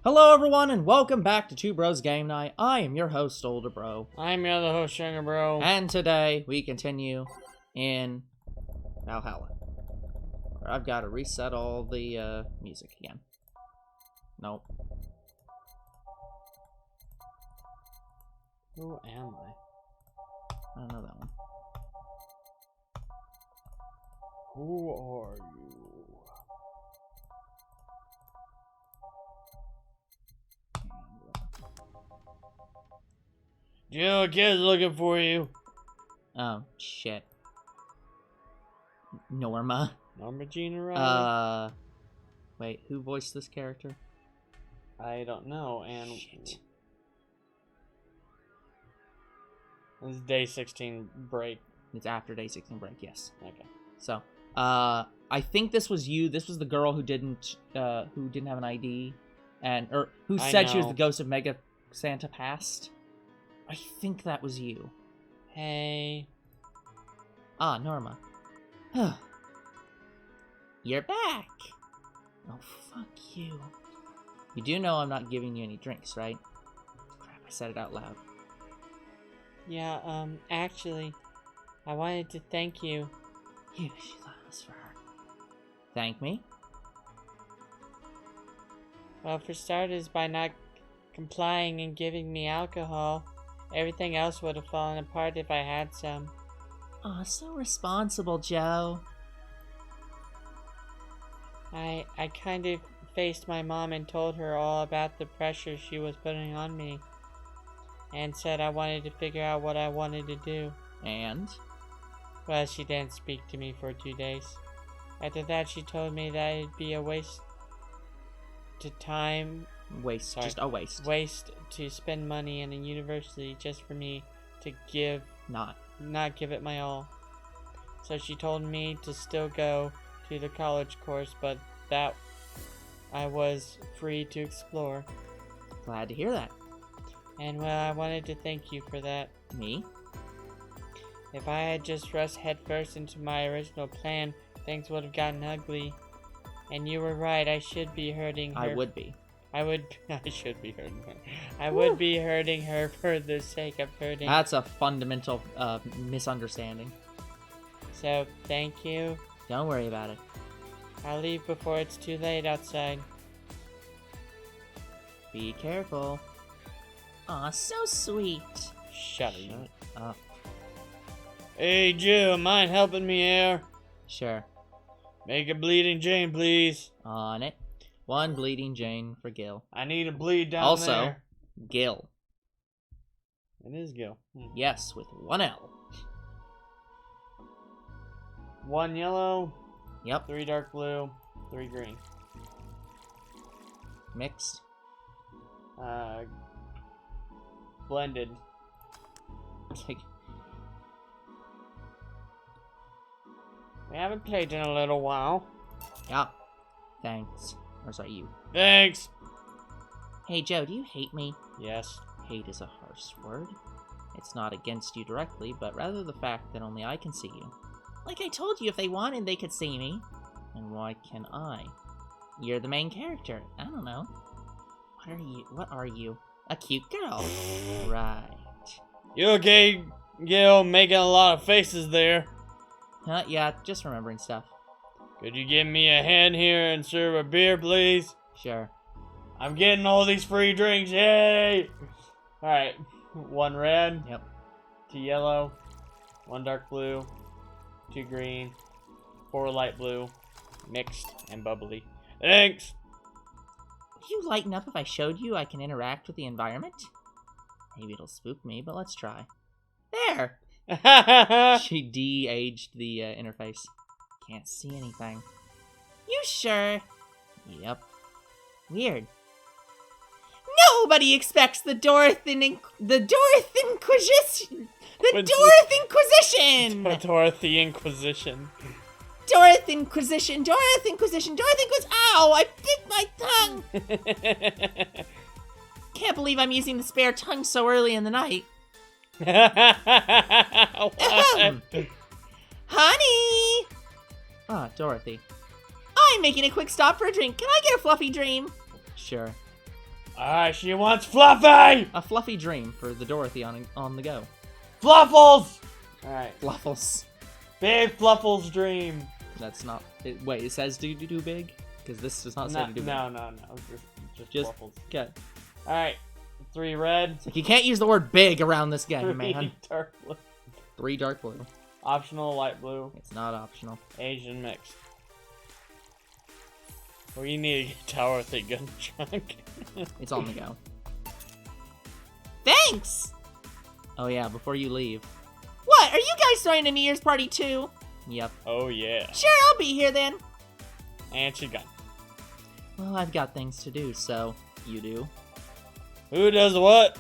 Hello everyone and welcome back to Two Bros Game Night. I am your host, Older Bro. I'm your other host, Younger Bro. And today we continue in Valhalla. I've got to reset all the music again. Nope. Who am I? I don't know that one. Who are you? Joe, kid's looking for you. Oh, shit. Norma. Norma Jean Raleigh? Wait, who voiced this character? I don't know, and... Shit. This is day 16 break. It's after day 16 break, yes. Okay. So, I think this was you. This was the girl who didn't have an ID, or who said she was the ghost of Mega Santa Past. I think that was you. Hey. Ah, Norma. You're back. Oh, fuck you. You do know I'm not giving you any drinks, right? Crap, I said it out loud. Yeah, actually, I wanted to thank you. She thought it was for her. Thank me? Well, for starters, by not complying and giving me alcohol. Everything else would have fallen apart if I had some. Aw, so responsible, Joe. I kind of faced my mom and told her all about the pressure she was putting on me. And said I wanted to figure out what I wanted to do. And? Well, she didn't speak to me for 2 days. After that, she told me that it'd be a waste to time. Waste. Sorry. Just a waste. Waste to spend money in a university just for me to not give it my all. So she told me to still go to the college course, but that I was free to explore. Glad to hear that. And well, I wanted to thank you for that. Me? If I had just rushed headfirst into my original plan, things would have gotten ugly. And you were right, I should be hurting her. I would be. I should be hurting her. I would be hurting her for the sake of hurting. That's a fundamental misunderstanding. So, thank you. Don't worry about it. I'll leave before it's too late outside. Be careful. Aw, so sweet. Shut up. Hey, Joe, mind helping me here? Sure. Make a bleeding Jane, please. On it. One bleeding Jane for Gil. I need a bleed down also, there. Also, Gil. It is Gil. Yes, with one L. 1 yellow. Yep. 3 dark blue. 3 green. Mixed. Blended. We haven't played in a little while. Yeah. Thanks. Or sorry, you. Thanks. Hey, Joe, do you hate me? Yes. Hate is a harsh word. It's not against you directly, but rather the fact that only I can see you. Like I told you, if they wanted, they could see me. And why can I? You're the main character. I don't know. What are you? A cute girl. Right. You okay, Gil? Making a lot of faces there. Yeah, just remembering stuff. Could you give me a hand here and serve a beer, please? Sure. I'm getting all these free drinks, yay! Alright, 1 red. Yep. 2 yellow. 1 dark blue. 2 green. 4 light blue. Mixed and bubbly. Thanks! Would you lighten up if I showed you I can interact with the environment? Maybe it'll spook me, but let's try. There! She de-aged the interface. Can't see anything. You sure? Yep. Weird. Nobody expects the Dorothy Inquisition! The Dorothy Inquisition! Dorothy Inquisition. Dorothy Inquisition! Dorothy Inquisition! Dorothy Inquisition! Ow! I bit my tongue! Can't believe I'm using the spare tongue so early in the night. Honey! Ah, Dorothy. I'm making a quick stop for a drink. Can I get a fluffy dream? Sure. Alright, she wants Fluffy! A fluffy dream for the Dorothy on the go. Fluffles! Alright. Fluffles. Big Fluffles dream. That's not... wait, it says do big? Because this does not say do big. No. Just Fluffles. Okay. Alright. 3 red. It's like you can't use the word big around this game, 3 man. dark blue. 3 dark blue. Optional light blue. It's not optional. Asian mix. Well, you need a tower with a gun trunk. It's on the go. Thanks! Oh yeah, before you leave. What? Are you guys throwing a New Year's party too? Yep. Oh yeah. Sure, I'll be here then. And she got. Well, I've got things to do, so you do. Who does what?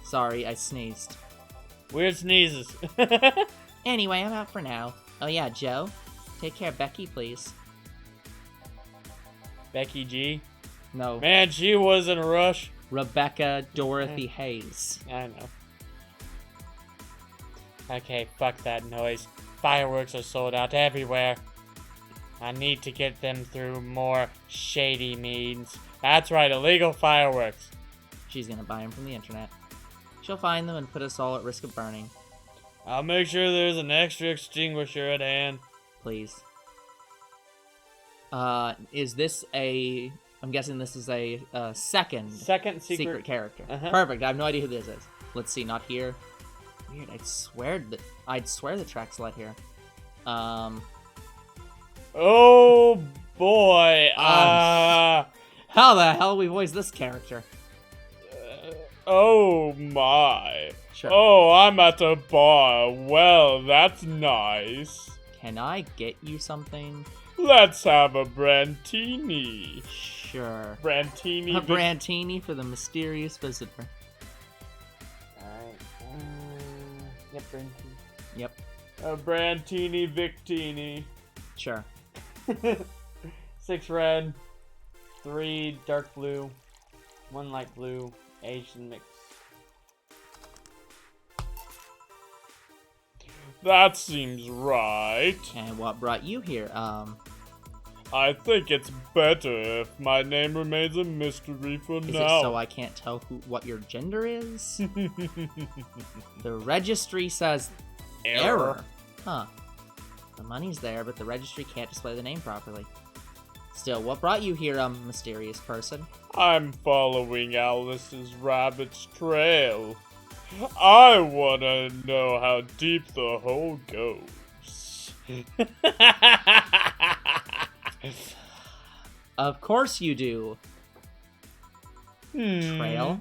Sorry, I sneezed. Weird sneezes. Anyway, I'm out for now. Oh yeah, Joe. Take care of Becky, please. Becky G? No. Man, she was in a rush. Rebecca Dorothy Hayes. I know. Okay, fuck that noise. Fireworks are sold out everywhere. I need to get them through more shady means. That's right, illegal fireworks. She's gonna buy them from the internet. She'll find them and put us all at risk of burning. I'll make sure there's an extra extinguisher at hand. Please. Is this a... I'm guessing this is a second secret character. Perfect. I have no idea who this is. Let's see. Not here. Weird. I'd swear the track's let here. Oh boy. How the hell we voice this character? Oh my. Sure. Oh, I'm at a bar. Well, that's nice. Can I get you something? Let's have a Brantini. Sure. Brantini. A Brantini for the mysterious visitor. Alright. Yep, Brantini. Yep. A Brantini Victini. Sure. 6 red, 3 dark blue, 1 light blue, Asian mix. That seems right. And what brought you here? I think it's better if my name remains a mystery for now. Is it so I can't tell what your gender is? The registry says error. Huh. The money's there, but the registry can't display the name properly. Still, what brought you here, mysterious person? I'm following Alice's rabbit's trail. I wanna know how deep the hole goes. Of course you do. Trail?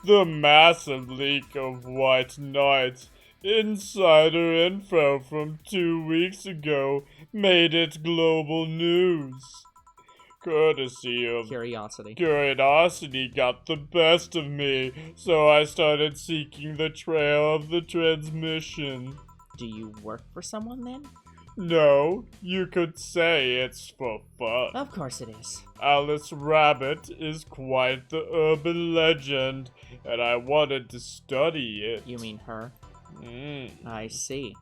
The massive leak of White Knight's insider info from 2 weeks ago made it global news. Courtesy of Curiosity got the best of me, so I started seeking the trail of the transmission. Do you work for someone then? No, you could say it's for fun. Of course it is. Alice Rabbit is quite the urban legend, and I wanted to study it. You mean her? I see.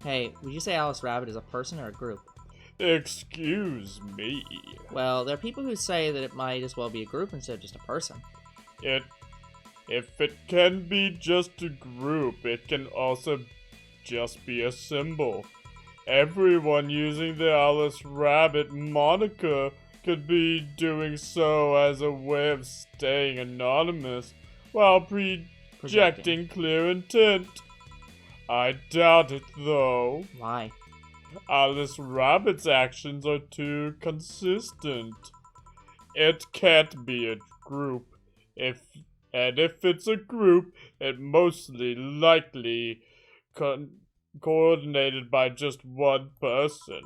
Hey, would you say Alice Rabbit is a person or a group? Excuse me. Well, there are people who say that it might as well be a group instead of just a person. If it can be just a group, it can also just be a symbol. Everyone using the Alice Rabbit moniker could be doing so as a way of staying anonymous while projecting clear intent. I doubt it, though. Why? Alice Rabbit's actions are too consistent. It can't be a group. If it's a group, it mostly likely coordinated by just one person.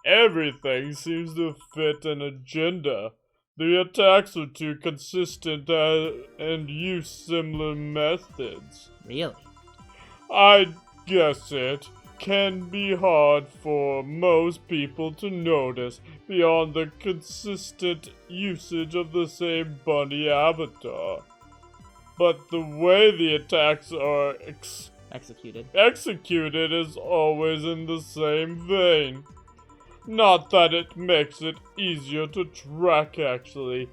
Everything seems to fit an agenda. The attacks are too consistent and use similar methods. Really? I guess it can be hard for most people to notice beyond the consistent usage of the same bunny avatar. But the way the attacks are executed is always in the same vein. Not that it makes it easier to track, actually.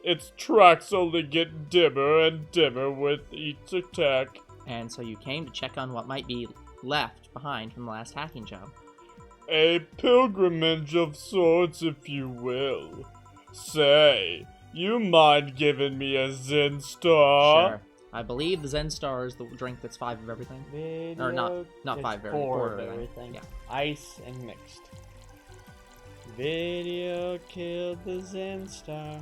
its tracks only get dimmer and dimmer with each attack. And so you came to check on what might be left behind from the last hacking job. A pilgrimage of sorts, if you will. Say, you mind giving me a Zen Star? Sure. I believe the Zen Star is the drink that's 5 of everything. Or not 5 of everything. 4 of everything. Yeah. Ice and mixed. Video killed the Zen Star.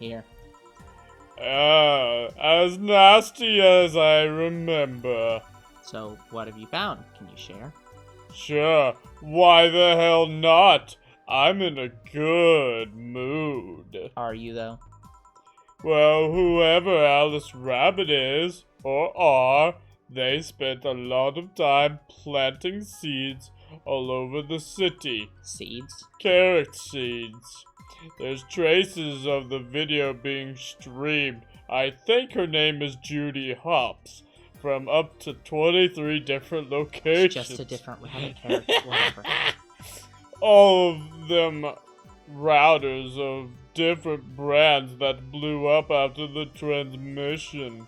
Here. As nasty as I remember. So, what have you found? Can you share? Sure, why the hell not? I'm in a good mood. Are you, though? Well, whoever Alice Rabbit is, or are, they spent a lot of time planting seeds all over the city. Seeds? Carrot seeds. There's traces of the video being streamed. I think her name is Judy Hops. From up to 23 different locations. It's just a different router character, whatever. All of them routers of different brands that blew up after the transmission.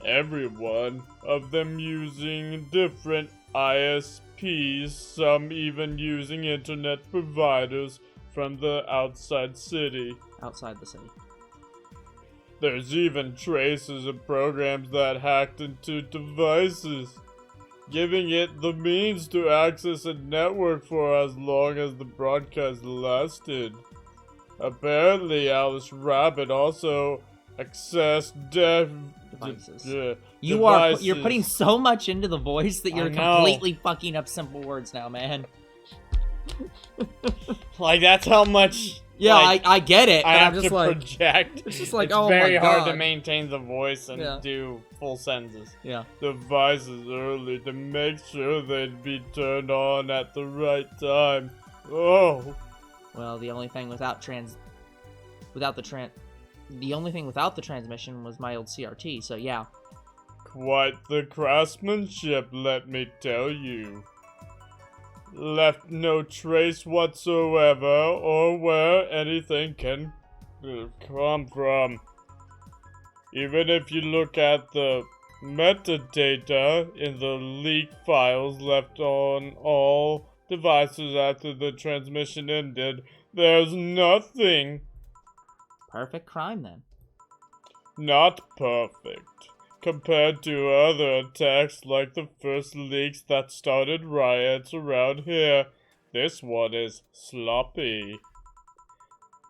Every one of them using different ISPs, some even using internet providers from the outside city. Outside the city. There's even traces of programs that hacked into devices, giving it the means to access a network for as long as the broadcast lasted. Apparently, Alice Rabbit also accessed Devices. devices. You're putting so much into the voice that you're completely fucking up simple words now, man. Like, that's how much... Yeah, like, I get it, but I I'm have just to like... project. It's just like, it's oh very my God. hard to maintain the voice and Yeah. do full sentences. Yeah. Devices early to make sure they'd be turned on at the right time. Oh. Well, the only thing without the transmission was my old CRT, so yeah. Quite the craftsmanship, let me tell you. Left no trace whatsoever or where anything can come from. Even if you look at the metadata in the leak files left on all devices after the transmission ended, there's nothing. Perfect crime, then. Not perfect. Compared to other attacks like the first leaks that started riots around here, this one is sloppy.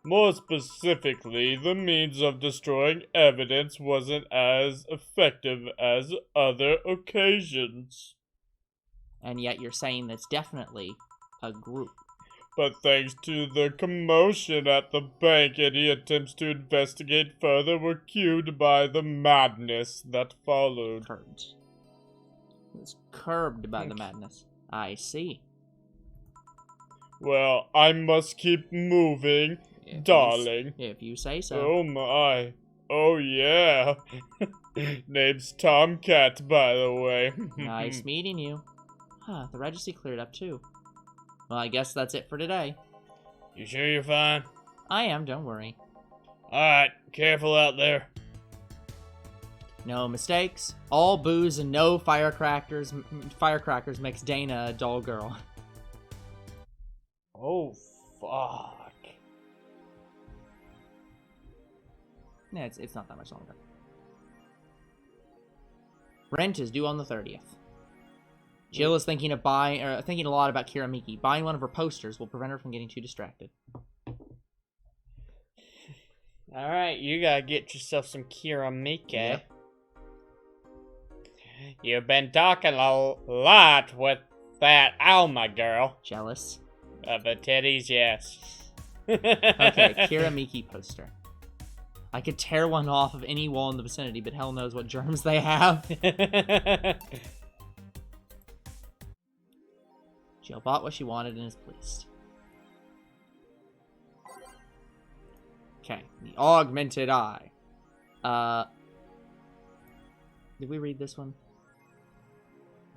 More specifically, the means of destroying evidence wasn't as effective as other occasions. And yet you're saying that's definitely a group. But thanks to the commotion at the bank, any attempts to investigate further were cued by the madness that followed. Curbed. It was curbed by the madness. I see. Well, I must keep moving, darling. If you say so. Oh my. Oh yeah. Name's TOMCAT, by the way. Nice meeting you. Huh, the registry cleared up too. Well, I guess that's it for today. You sure you're fine? I am, don't worry. Alright, careful out there. No mistakes, all booze and no firecrackers. Firecrackers makes Dana a dull girl. Oh, fuck. Yeah, it's not that much longer. Rent is due on the 30th. Jill is thinking a lot about Kira Miki. Buying one of her posters will prevent her from getting too distracted. Alright, you gotta get yourself some Kira Miki. Yep. You've been talking a lot with that Alma girl. Jealous? The titties, yes. Okay, Kira Miki poster. I could tear one off of any wall in the vicinity, but hell knows what germs they have. Jill bought what she wanted and is pleased. Okay, the augmented eye. Did we read this one?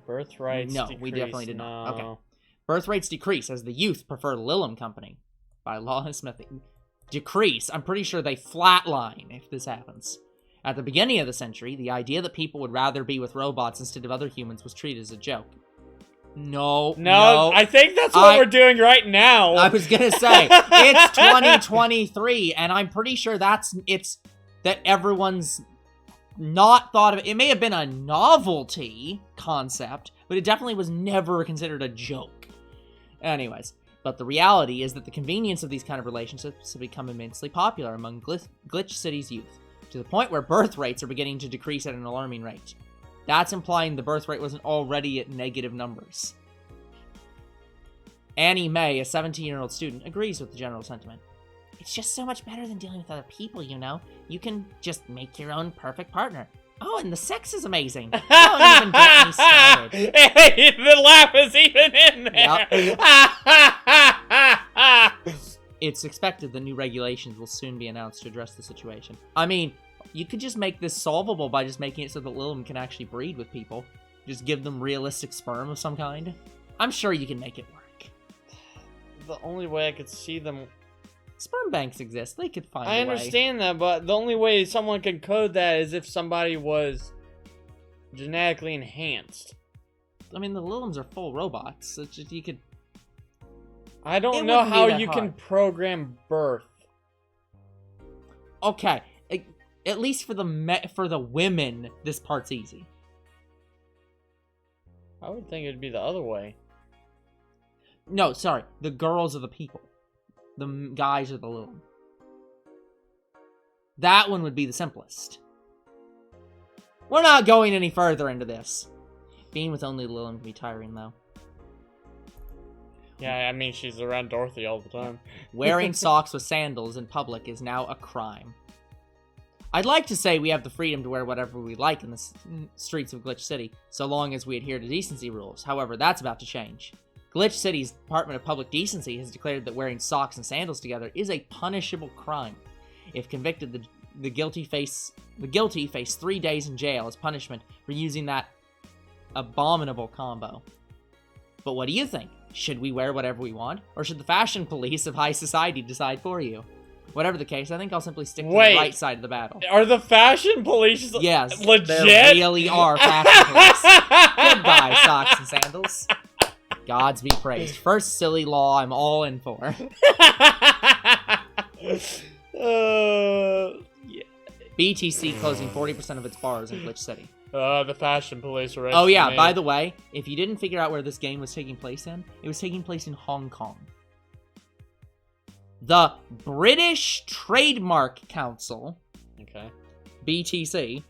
Birthrights No, decrease. we definitely did not. No. Okay. Birth rates decrease as the youth prefer Lilum Company. by lawless method. Decrease. I'm pretty sure they flatline if this happens. At the beginning of the century, the idea that people would rather be with robots instead of other humans was treated as a joke. No, I think that's what we're doing right now. I was gonna say, it's 2023, and I'm pretty sure that everyone's not thought of it. It may have been a novelty concept, but it definitely was never considered a joke. Anyways, but the reality is that the convenience of these kind of relationships have become immensely popular among Glitch City's youth, to the point where birth rates are beginning to decrease at an alarming rate. That's implying the birth rate wasn't already at negative numbers. Annie May, a 17-year-old student, agrees with the general sentiment. It's just so much better than dealing with other people, you know? You can just make your own perfect partner. Oh, and the sex is amazing. Don't even get me started. Hey, the laugh is even in there. Yep. It's expected the new regulations will soon be announced to address the situation. I mean, you could just make this solvable by just making it so that Lilum can actually breed with people. Just give them realistic sperm of some kind. I'm sure you can make it work. The only way I could see them... Sperm banks exist. They could find a way. I understand that, but the only way someone can code that is if somebody was genetically enhanced. I mean, the Lilums are full robots. It's just, you could... I don't know how you can program birth. Okay. At least for the women, this part's easy. I would think it'd be the other way. No, sorry. The girls are the people. The guys are the Lilum. That one would be the simplest. We're not going any further into this. Being with only Lilum can be tiring, though. Yeah, I mean, she's around Dorothy all the time. Wearing socks with sandals in public is now a crime. I'd like to say we have the freedom to wear whatever we like in the streets of Glitch City, so long as we adhere to decency rules. However, that's about to change. Glitch City's Department of Public Decency has declared that wearing socks and sandals together is a punishable crime. If convicted, the guilty face 3 days in jail as punishment for using that abominable combo. But what do you think? Should we wear whatever we want, or should the fashion police of high society decide for you? Whatever the case, I think I'll simply stick to the right side of the battle. Are the fashion police yes, legit? They really are fashion police. Goodbye, socks and sandals. Gods be praised. First silly law I'm all in for. Yeah. BTC closing 40% of its bars in Glitch City. The fashion police arrested Oh yeah, me. by the way, if you didn't figure out where this game was taking place in, it was taking place in Hong Kong. The British Trademark Council, okay, BTC,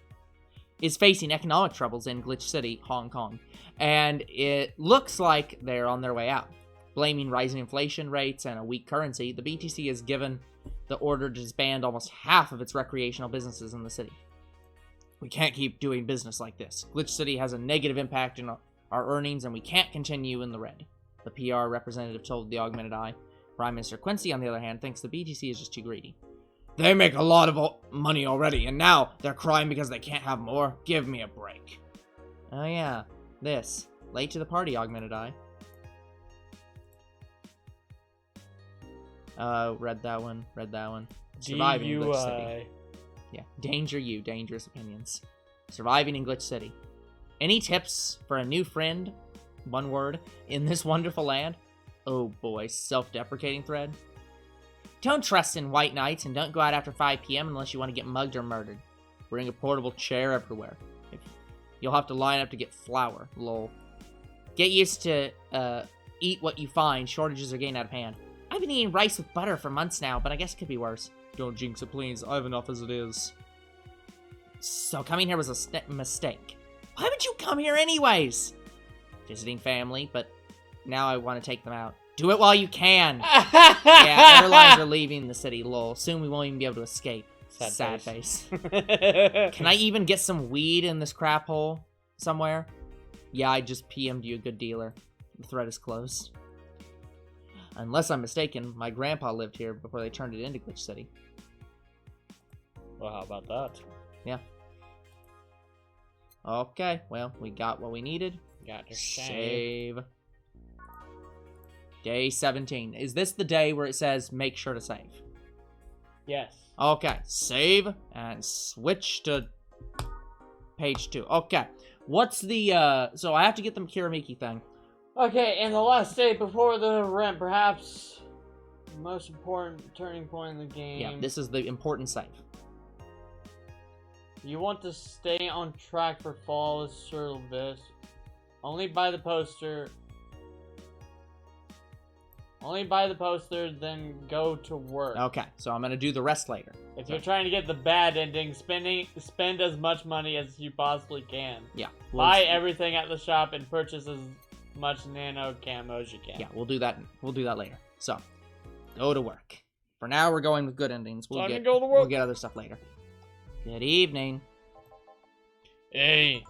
is facing economic troubles in Glitch City, Hong Kong. And it looks like they're on their way out. Blaming rising inflation rates and a weak currency, the BTC has given the order to disband almost half of its recreational businesses in the city. We can't keep doing business like this. Glitch City has a negative impact on our earnings, and we can't continue in the red, the PR representative told the Augmented Eye. Prime Minister Quincy, on the other hand, thinks the BTC is just too greedy. They make a lot of money already, and now they're crying because they can't have more? Give me a break. Oh yeah, this. Late to the party, Augmented Eye. Read that one. Surviving in Glitch City. Yeah, danger you, dangerous opinions. Surviving in Glitch City. Any tips for a new friend, one word, in this wonderful land? Oh boy, self-deprecating thread. Don't trust in white knights, and don't go out after 5 p.m. unless you want to get mugged or murdered. Bring a portable chair everywhere. You'll have to line up to get flour, lol. Get used to, eat what you find. Shortages are getting out of hand. I've been eating rice with butter for months now, but I guess it could be worse. Don't jinx it, please. I have enough as it is. So coming here was a mistake. Why would you come here anyways? Visiting family, but now I want to take them out. Do it while you can. Yeah, airlines are leaving the city, lol. Soon we won't even be able to escape. Sad face. Can I even get some weed in this crap hole somewhere? Yeah, I just PM'd you, a good dealer. The thread is closed. Unless I'm mistaken, my grandpa lived here before they turned it into Glitch City. Well, how about that? Yeah. Okay, well, we got what we needed. Got to Save. Day 17. Is this the day where it says make sure to save? Yes. Okay, save and switch to page 2. Okay, what's the, so I have to get the Miki thing. Okay, and the last day before the rent, perhaps the most important turning point in the game. Yeah, this is the important save. You want to stay on track for flawless service. Only buy the poster. Only buy the poster, then go to work. Okay, so I'm gonna do the rest later. If you're trying to get the bad ending, spend as much money as you possibly can. Yeah. Buy everything at the shop and purchase as much nano camo as you can. Yeah, we'll do that. We'll do that later. So, go to work. For now, we're going with good endings. We'll get other stuff later. Good evening. Hey.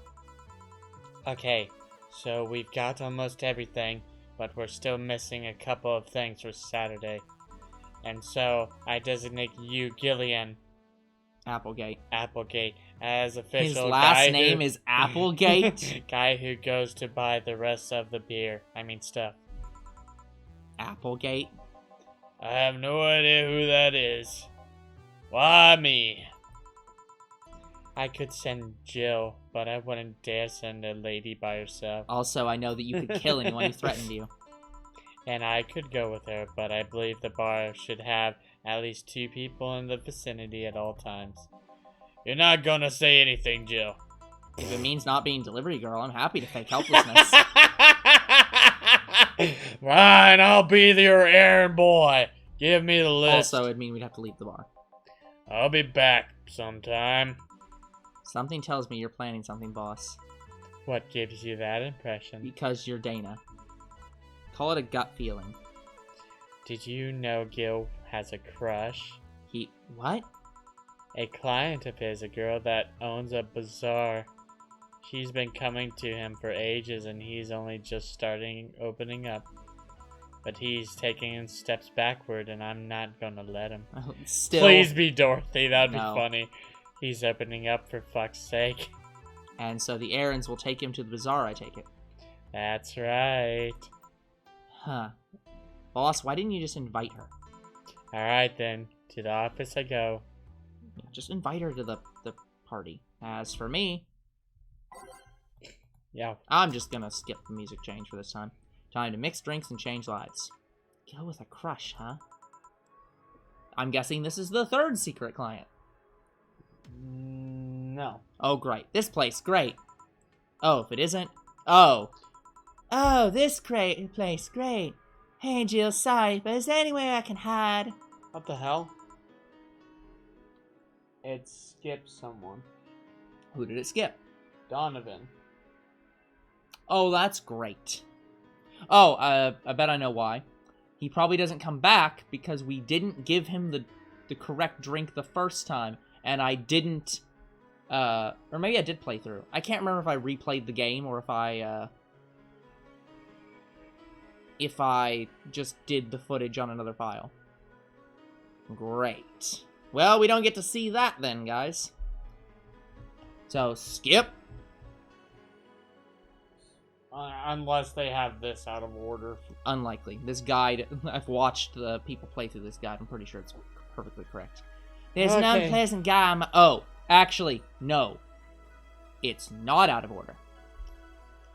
Okay, so we've got almost everything, but we're still missing a couple of things for Saturday. And so, I designate you, Gillian Applegate. as official. His last name is Applegate? Guy who goes to buy the rest of the beer. I mean stuff. Applegate? I have no idea who that is. Why me? I could send Jill, but I wouldn't dare send a lady by herself. Also, I know that you could kill anyone who threatened you. And I could go with her, but I believe the bar should have at least 2 people in the vicinity at all times. You're not gonna say anything, Jill. If it means not being delivery girl, I'm happy to fake helplessness. Fine, I'll be your errand boy. Give me the list. Also, it'd mean we'd have to leave the bar. I'll be back sometime. Something tells me you're planning something, boss. What gives you that impression? Because you're Dana. Call it a gut feeling. Did you know Gil has a crush? What? A client of his, a girl that owns a bazaar. She's been coming to him for ages and he's only just opening up. But he's taking steps backward and I'm not gonna let him. Still. Please be Dorothy, that'd No. be funny. He's opening up for fuck's sake. And so the errands will take him to the bazaar, I take it. That's right. Huh. Boss, why didn't you just invite her? Alright then, to the office I go. Yeah, just invite her to the party. As for me, Yeah. I'm just gonna skip the music change for this time. Time to mix drinks and change lives. Go with a crush, huh? I'm guessing this is the 3rd secret client. No. Oh, great. This place, great. Oh, if it isn't... Oh. Oh, this place, great. Hey, Jill, sorry, but is there anywhere I can hide? What the hell? It skipped someone. Who did it skip? Donovan. Oh, that's great. Oh, I bet I know why. He probably doesn't come back because we didn't give him the correct drink the first time, and I didn't, or maybe I did play through. I can't remember if I replayed the game or if I just did the footage on another file. Great. Well, we don't get to see that then, guys. So, skip. Unless they have this out of order. Unlikely. This guide, I've watched the people play through this guide. I'm pretty sure it's perfectly correct. There's an unpleasant guy on my... Oh, actually, no. It's not out of order.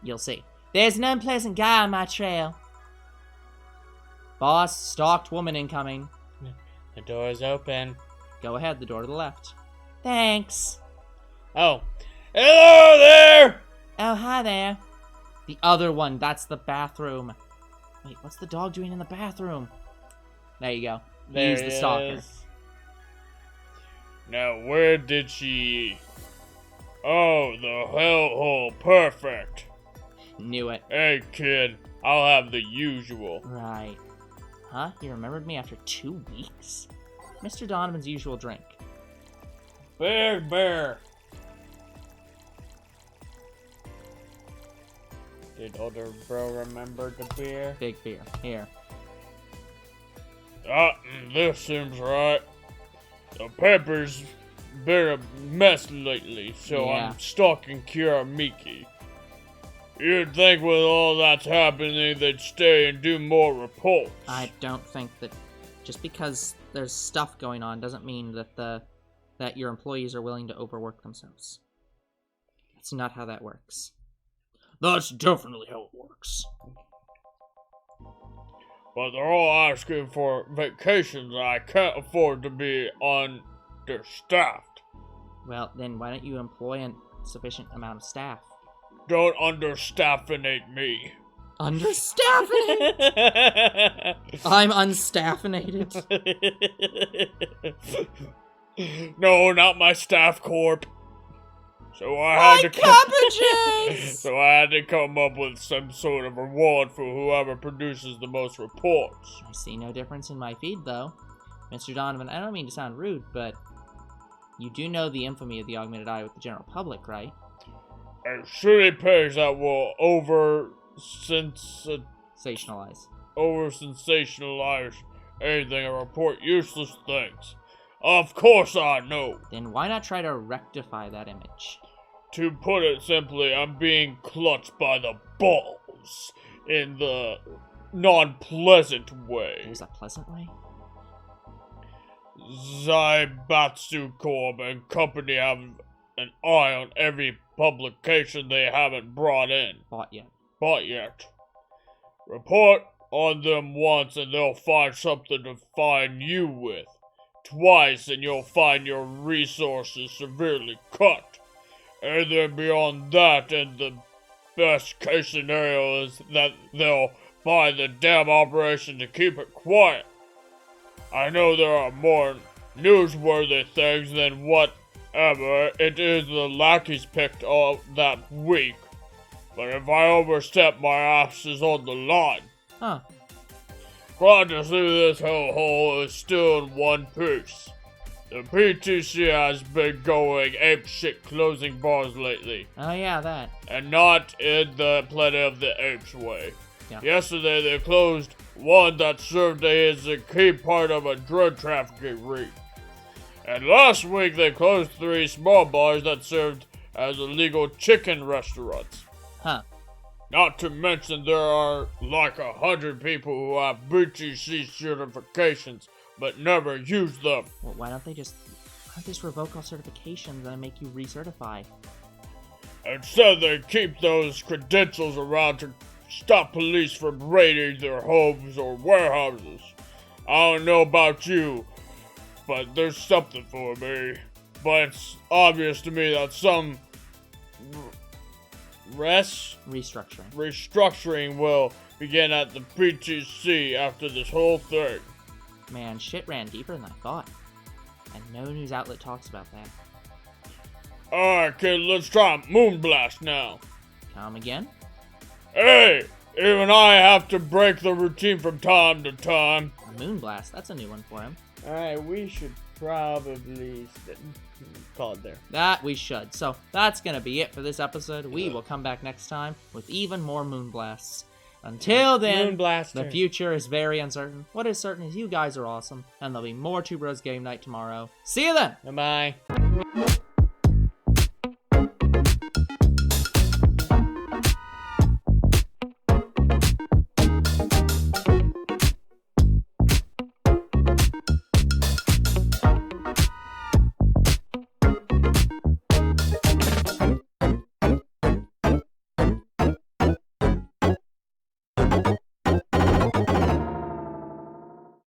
You'll see. There's an unpleasant guy on my trail. Boss, stalked woman incoming. The door is open. Go ahead, the door to the left. Thanks. Oh. Hello there! Oh, hi there. The other one, that's the bathroom. Wait, what's the dog doing in the bathroom? There you go. He's the stalker. Now, where did she... Oh, the hellhole. Perfect. Knew it. Hey, kid. I'll have the usual. Right. Huh? You remembered me after 2 weeks? Mr. Donovan's usual drink. Big Bear. Did older bro remember the beer? Big beer. Here. This seems right. The Pepper's been a mess lately, so Yeah. I'm stalking Miki. You'd think with all that's happening, they'd stay and do more reports. I don't think that just because there's stuff going on doesn't mean that your employees are willing to overwork themselves. That's not how that works. That's definitely how it works. But they're all asking for vacations, and I can't afford to be understaffed. Well, then why don't you employ a sufficient amount of staff? Don't understaffenate me. Understaffinated? I'm unstaffinated. No, not my staff corp. So I had cabbages! So I had to come up with some sort of reward for whoever produces the most reports. I see no difference in my feed, though. Mr. Donovan, I don't mean to sound rude, but you do know the infamy of the augmented eye with the general public, right? A shitty page that will Sensationalize anything and report useless things. Of course I know. Then why not try to rectify that image? To put it simply, I'm being clutched by the balls in the non-pleasant way. There's a pleasant way? Zaibatsu Corp and company have an eye on every publication they haven't brought in. Bought yet. Report on them once and they'll find something to find you with. Twice and you'll find your resources severely cut. And then beyond that, and the best case scenario is that they'll buy the damn operation to keep it quiet. I know there are more newsworthy things than whatever it is the lackeys picked up that week. But if I overstep, my ass is on the line. Huh. Glad to see this hellhole is still in one piece. The PTC has been going apeshit closing bars lately. Oh yeah, that. And not in the Planet of the Apes way. Yeah. Yesterday they closed one that served as a key part of a drug trafficking ring. And last week they closed 3 small bars that served as illegal chicken restaurants. Huh. Not to mention there are like 100 people who have BTC certifications but never use them. Well, why don't they just revoke all certifications and then make you recertify? Instead, they keep those credentials around to stop police from raiding their homes or warehouses. I don't know about you, but there's something for me. But it's obvious to me that some restructuring will begin at the BTC after this whole thing. Man, shit ran deeper than I thought. And no news outlet talks about that. Alright, kid, let's try Moonblast now. Come again? Hey! Even I have to break the routine from time to time. A Moonblast, that's a new one for him. Alright, we should probably call it there. That we should. So, that's gonna be it for this episode. We will come back next time with even more Moonblasts. Until then, the future is very uncertain. What is certain is you guys are awesome, and there'll be more Two Bros Game Night tomorrow. See you then! Bye-bye.